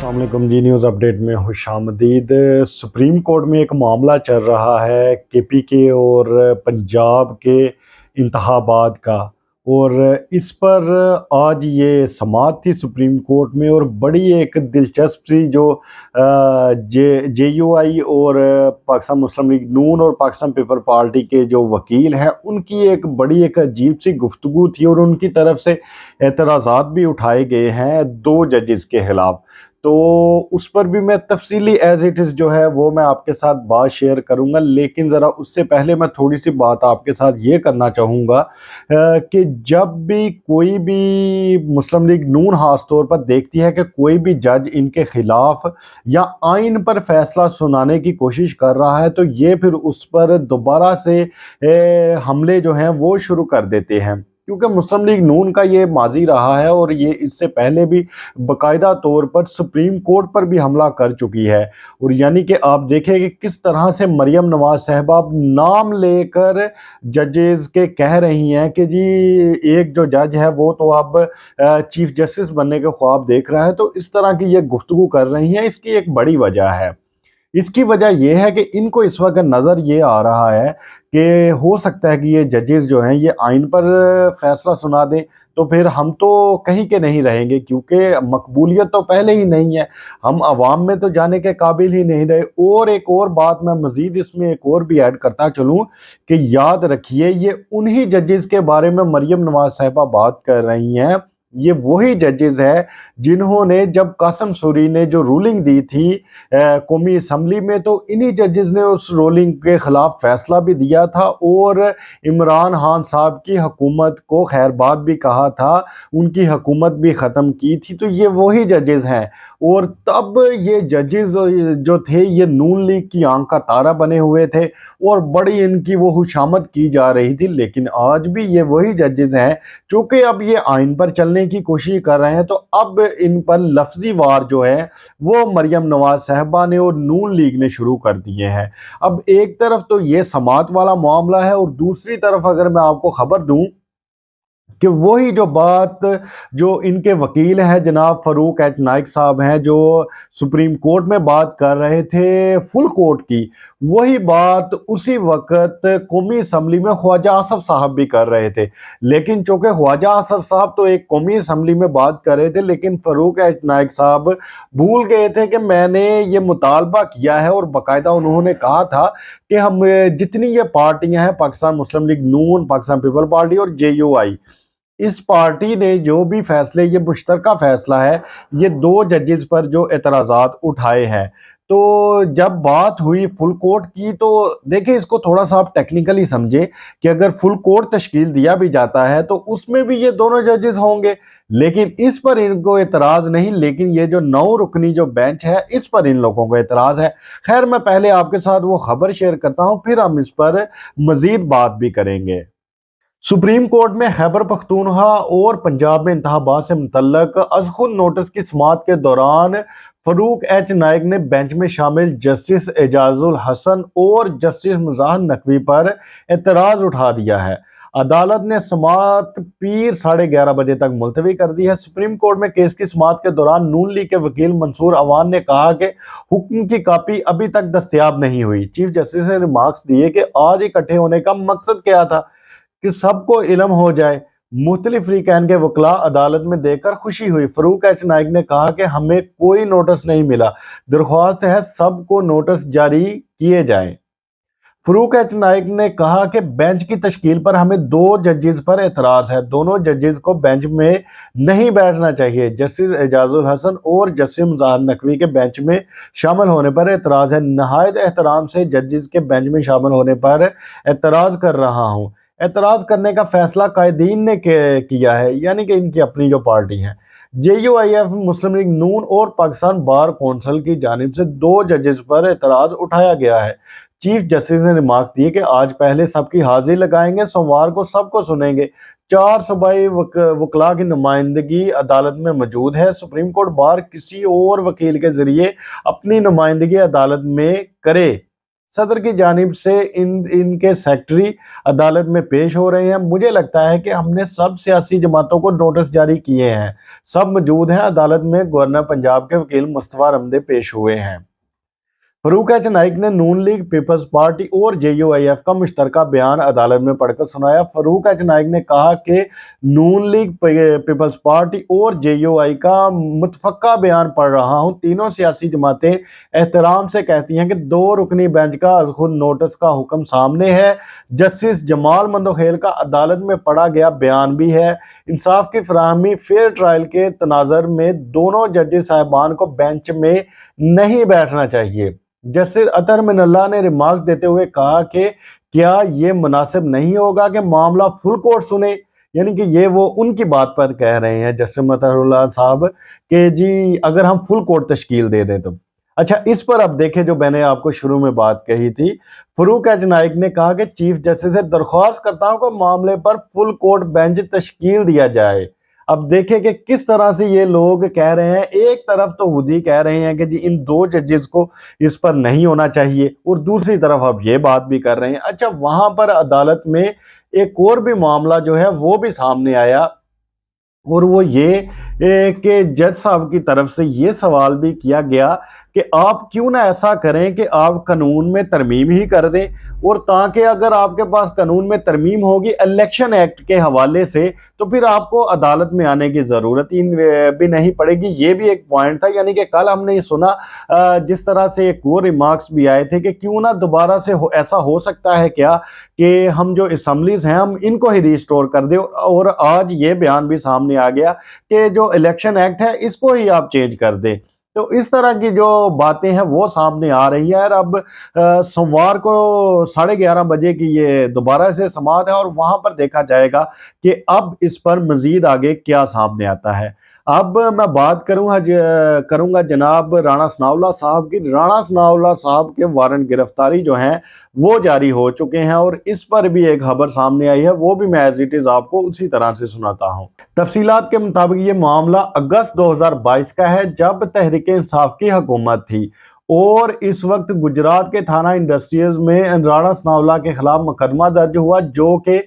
अस्सलाम वालेकुम जी। News update में खुशामदीद। सुप्रीम कोर्ट में एक मामला चल रहा है केपी के और पंजाब के इंतखाबात का, और इस पर आज ये समाअत थी सुप्रीम कोर्ट में। और बड़ी एक दिलचस्प सी जो JUI और पाकिस्तान मुस्लिम लीग नून और पाकिस्तान पीपल पार्टी के जो वकील हैं उनकी एक बड़ी एक अजीब सी गुफ्तगू थी, और उनकी तरफ से एतराज़ात भी उठाए गए हैं दो जजेस के खिलाफ। तो उस पर भी मैं तफसीली एज इट इज़ जो है वो मैं आपके साथ बात शेयर करूंगा, लेकिन ज़रा उससे पहले मैं थोड़ी सी बात आपके साथ ये करना चाहूँगा कि जब भी कोई भी मुस्लिम लीग नून खास तौर पर देखती है कि कोई भी जज इनके खिलाफ या आइन पर फैसला सुनाने की कोशिश कर रहा है, तो ये फिर उस पर दोबारा से हमले जो हैं वो शुरू कर देते हैं। क्योंकि मुस्लिम लीग नून का ये माजी रहा है, और ये इससे पहले भी बाकायदा तौर पर सुप्रीम कोर्ट पर भी हमला कर चुकी है। और यानी कि आप देखें कि किस तरह से मरियम नवाज साहबा नाम लेकर जजेस के कह रही हैं कि जी एक जो जज है वो तो अब चीफ जस्टिस बनने के ख्वाब देख रहा है। तो इस तरह की ये गुफ्तगू कर रही हैं। इसकी एक बड़ी वजह है। इसकी वजह यह है कि इनको इस वक्त नज़र ये आ रहा है कि हो सकता है कि ये जजेस जो हैं ये आइन पर फैसला सुना दें, तो फिर हम तो कहीं के नहीं रहेंगे, क्योंकि मकबूलियत तो पहले ही नहीं है, हम अवाम में तो जाने के काबिल ही नहीं रहे। और एक और बात मैं मज़ीद इसमें एक और भी ऐड करता चलूँ कि याद रखिए ये उन्हीं जजेस के बारे में मरियम नवाज साहिबा बात कर रही हैं। ये वही जजेस हैं जिन्होंने जब कासिम सूरी ने जो रूलिंग दी थी कौमी असम्बली में, तो इन्हीं जजेस ने उस रूलिंग के खिलाफ फैसला भी दिया था और इमरान खान साहब की हुकूमत को खैरबाद भी कहा था, उनकी हुकूमत भी ख़त्म की थी। तो ये वही जजेस हैं। और तब ये जजेस जो थे ये नून लीग की आंख का तारा बने हुए थे और बड़ी इनकी वो खुशामद की जा रही थी। लेकिन आज भी ये वही जजेस हैं, चूँकि अब ये आइन पर चलने की कोशिश कर रहे हैं, तो अब इन पर लफ्जी वार जो है वो मरियम नवाज साहबा ने और नून लीग ने शुरू कर दिए हैं। अब एक तरफ तो ये समात वाला मामला है, और दूसरी तरफ अगर मैं आपको खबर दूं कि वही जो बात जो इनके वकील हैं जनाब फ़ारूक एच नाइक साहब हैं, जो सुप्रीम कोर्ट में बात कर रहे थे फुल कोर्ट की, वही बात उसी वक्त कौमी असम्बली में ख्वाजा आसफ साहब भी कर रहे थे। लेकिन चूंकि ख्वाजा आसफ साहब तो एक कौमी असम्बली में बात कर रहे थे, लेकिन फ़ारूक एच नाइक साहब भूल गए थे कि मैंने ये मुतालबा किया है, और बाकायदा उन्होंने कहा था कि हम जितनी ये पार्टियां हैं पाकिस्तान मुस्लिम लीग नून, पाकिस्तान पीपल पार्टी और JUI, इस पार्टी ने जो भी फैसले, ये मुश्तरका फैसला है, ये दो जजेस पर जो एतराज़ात उठाए हैं। तो जब बात हुई फुल कोर्ट की, तो देखिए इसको थोड़ा सा आप टेक्निकली समझे कि अगर फुल कोर्ट तश्कील दिया भी जाता है तो उसमें भी ये दोनों जजेस होंगे, लेकिन इस पर इनको एतराज़ नहीं। लेकिन ये जो 9 रुकनी जो बेंच है इस पर इन लोगों को एतराज़ है। खैर, मैं पहले आपके साथ वो खबर शेयर करता हूँ, फिर हम इस पर मज़ीद बात भी करेंगे। सुप्रीम कोर्ट में खैबर पख्तूनख्वा और पंजाब में इंतखाबात से मुतल्लक अज़ खुद नोटिस की समाअत के दौरान फ़ारूक एच नाइक ने बेंच में शामिल जस्टिस एजाजुल हसन और जस्टिस मुज़ाहर नकवी पर एतराज़ उठा दिया है। अदालत ने समाअत पीर 11:30 बजे तक मुलतवी कर दी है। सुप्रीम कोर्ट में केस की समाअत के दौरान नून लीग के वकील मंसूर अवान ने कहा कि हुक्म की कापी अभी तक दस्तयाब नहीं हुई। चीफ जस्टिस ने रिमार्क्स दिए कि आज इकट्ठे होने का मकसद क्या था कि सबको इल्म हो जाए। मुख्तलिफ फ़रीक़ैन के वकला अदालत में देकर खुशी हुई। फ़ारूक एच नाइक ने कहा कि हमें कोई नोटिस नहीं मिला, दरख्वास्त है सबको नोटिस जारी किए जाएं। फ़ारूक एच नाइक ने कहा कि बेंच की तश्कील पर हमें दो जजेस पर एतराज़ है, दोनों जजेस को बेंच में नहीं बैठना चाहिए। जस्टिस एजाजुल हसन और जस्टिस मुज़ाहर नकवी के बेंच में शामिल होने पर एतराज़ है। नहायत एहतराम से जजेस के बेंच में शामिल होने पर एतराज़ कर रहा हूँ। एतराज़ करने का फैसला कायदीन ने किया है, यानी कि इनकी अपनी जो पार्टी है। JUIF, मुस्लिम लीग नून और पाकिस्तान बार कौंसिल की जानिब से दो जजेस पर एतराज़ उठाया गया है। चीफ जस्टिस ने रिमार्क दिए कि आज पहले सबकी हाजिरी लगाएंगे, सोमवार को सबको सुनेंगे। 4 सूबाई वकला की नुमाइंदगी अदालत में मौजूद है। सुप्रीम कोर्ट बार किसी और वकील के जरिए अपनी नुमाइंदगी अदालत में करे। सदर की जानिब से इनके सेक्रेटरी अदालत में पेश हो रहे हैं। मुझे लगता है कि हमने सब सियासी जमातों को नोटिस जारी किए हैं, सब मौजूद हैं अदालत में। गवर्नर पंजाब के वकील मुस्तफा रमदे पेश हुए हैं। फरूक एच नाइक ने नून लीग, पीपल्स पार्टी और JUIF का मुश्तरका बयान अदालत में पढ़कर सुनाया। फरूक एच नाइक ने कहा कि नून लीग, पीपल्स पार्टी और JUI का मुतफक्का बयान पढ़ रहा हूं। तीनों सियासी जमातें एहतराम से कहती हैं कि 2 रुकनी बेंच का खुद नोटिस का हुक्म सामने है। जस्टिस जमाल मंदोखेल का अदालत में पढ़ा गया बयान भी है। इंसाफ की फराहमी, फेयर ट्रायल के तनाजर में दोनों जजेस साहिबान को बेंच में नहीं बैठना चाहिए। जस्टिस अतर मिनल्ला ने रिमार्क्स देते हुए कहा कि क्या ये मुनासिब नहीं होगा कि मामला फुल कोर्ट सुने, यानी कि ये वो उनकी बात पर कह रहे हैं जस्टिस अतरुल्लाह साहब कि जी अगर हम फुल कोर्ट तश्कील दे दें तो। अच्छा, इस पर अब देखें जो मैंने आपको शुरू में बात कही थी। फरूक एच नाइक ने कहा कि चीफ जस्टिस से दरख्वास्त करता हूं कि मामले पर फुल कोर्ट बेंच तश्कील दिया जाए। अब देखें कि किस तरह से ये लोग कह रहे हैं। एक तरफ तो खुद कह रहे हैं कि जी इन 2 जजेस को इस पर नहीं होना चाहिए, और दूसरी तरफ अब ये बात भी कर रहे हैं। अच्छा, वहां पर अदालत में एक और भी मामला जो है वो भी सामने आया, और वो ये कि जज साहब की तरफ से ये सवाल भी किया गया कि आप क्यों ना ऐसा करें कि आप कानून में तरमीम ही कर दें, और ताकि अगर आपके पास कानून में तरमीम होगी इलेक्शन एक्ट के हवाले से, तो फिर आपको अदालत में आने की ज़रूरत ही भी नहीं पड़ेगी। ये भी एक पॉइंट था। यानी कि कल हमने ये सुना, जिस तरह से एक और रिमार्क्स भी आए थे कि क्यों ना दोबारा से ऐसा हो सकता है क्या कि हम जो असम्बलीज हैं हम इनको ही रिस्टोर कर दें, और आज ये बयान भी सामने आ गया कि जो इलेक्शन एक्ट है इसको ही आप चेंज कर दें। तो इस तरह की जो बातें हैं वो सामने आ रही है। और अब सोमवार को 11:30 बजे की ये दोबारा से समाअत है, और वहां पर देखा जाएगा कि अब इस पर मजीद आगे क्या सामने आता है। अब मैं बात करूंगा जनाब राणा सनाउल्लाह साहब की। राणा सनाउल्लाह साहब के वारंट गिरफ्तारी जो हैं वो जारी हो चुके हैं, और इस पर भी एक खबर सामने आई है, वो भी मैं एज इट इज आपको उसी तरह से सुनाता हूं। तफसीलात के मुताबिक ये मामला अगस्त 2022 का है, जब तहरीक इंसाफ की हुकूमत थी, और इस वक्त गुजरात के थाना इंडस्ट्रीज में राणा सनाउल्लाह के खिलाफ मुकदमा दर्ज हुआ, जो कि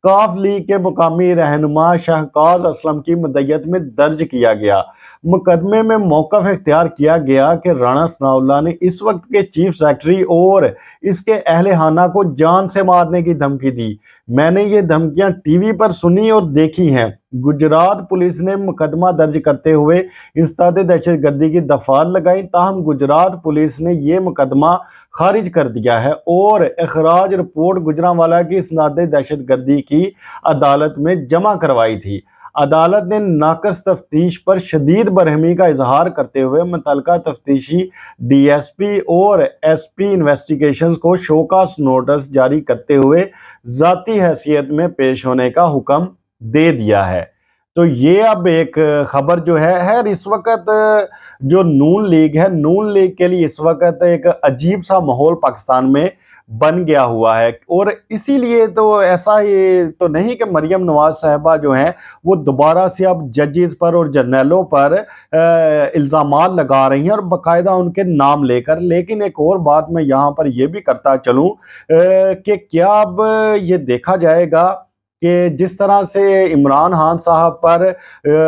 काफ लीग के मुकामी रहनुमा शहकाज असलम की मदयत में दर्ज किया गया। मुकदमे में मौक़िफ़ इख्तियार किया गया कि राणा सनाउल्लाह ने इस वक्त के चीफ सेक्रेटरी और इसके अहले खाना को जान से मारने की धमकी दी। मैंने ये धमकियां टीवी पर सुनी और देखी हैं। गुजरात पुलिस ने मुकदमा दर्ज करते हुए इंसदाद दहशतगर्दी की दफात लगाई, ताहम गुजरात पुलिस ने यह मुकदमा खारिज कर दिया है और अखराज रिपोर्ट गुजरांवाला की इंसदाद दहशतगर्दी की अदालत में जमा करवाई थी। अदालत ने नाकस तफ्तीश पर शदीद बरहमी का इजहार करते हुए मुतल्लिका तफ्तीशी DSP और SP इन्वेस्टिगेशंस को शोकास नोटिस जारी करते हुए जाती हैसियत में पेश होने का हुक्म दे दिया है। तो ये अब एक खबर जो है इस वक्त जो नून लीग है, नून लीग के लिए इस वक्त एक अजीब सा माहौल पाकिस्तान में बन गया हुआ है। और इसीलिए तो ऐसा ये तो नहीं कि मरियम नवाज साहिबा जो हैं वो दोबारा से अब जजेस पर और जर्नलों पर इल्ज़ामात लगा रही हैं और बाकायदा उनके नाम लेकर। लेकिन एक और बात मैं यहाँ पर यह भी करता चलूँ कि क्या अब ये देखा जाएगा कि जिस तरह से इमरान खान साहब पर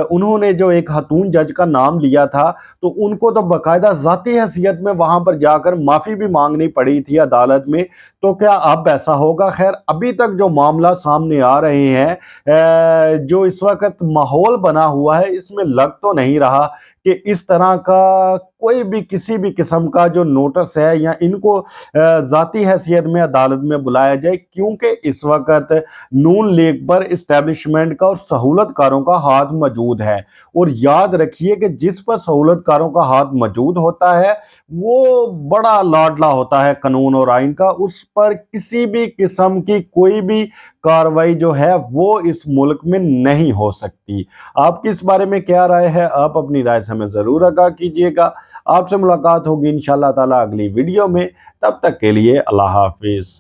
उन्होंने जो एक खातून जज का नाम लिया था, तो उनको तो बाकायदा ज़ाती हैसियत में वहाँ पर जाकर माफ़ी भी मांगनी पड़ी थी अदालत में। तो क्या अब ऐसा होगा? खैर, अभी तक जो मामला सामने आ रहे हैं, जो इस वक्त माहौल बना हुआ है, इसमें लग तो नहीं रहा कि इस तरह का कोई भी किसी भी किस्म का जो नोटिस है या इनको ज़ाती हैसियत में अदालत में बुलाया जाए, क्योंकि इस वक्त नून लीग पर इस्टेब्लिशमेंट का और सहूलतकारों का हाथ मौजूद है। और याद रखिए कि जिस पर सहूलतकारों का हाथ मौजूद होता है वो बड़ा लाडला होता है कानून और आइन का, उस पर किसी भी किस्म की कोई भी कार्रवाई जो है वो इस मुल्क में नहीं हो सकती। आपकी इस बारे में क्या राय है? आप अपनी राय से हमें ज़रूर आगाह कीजिएगा। आपसे मुलाकात होगी इंशाअल्लाह ताला अगली वीडियो में। तब तक के लिए अल्लाह हाफिज़।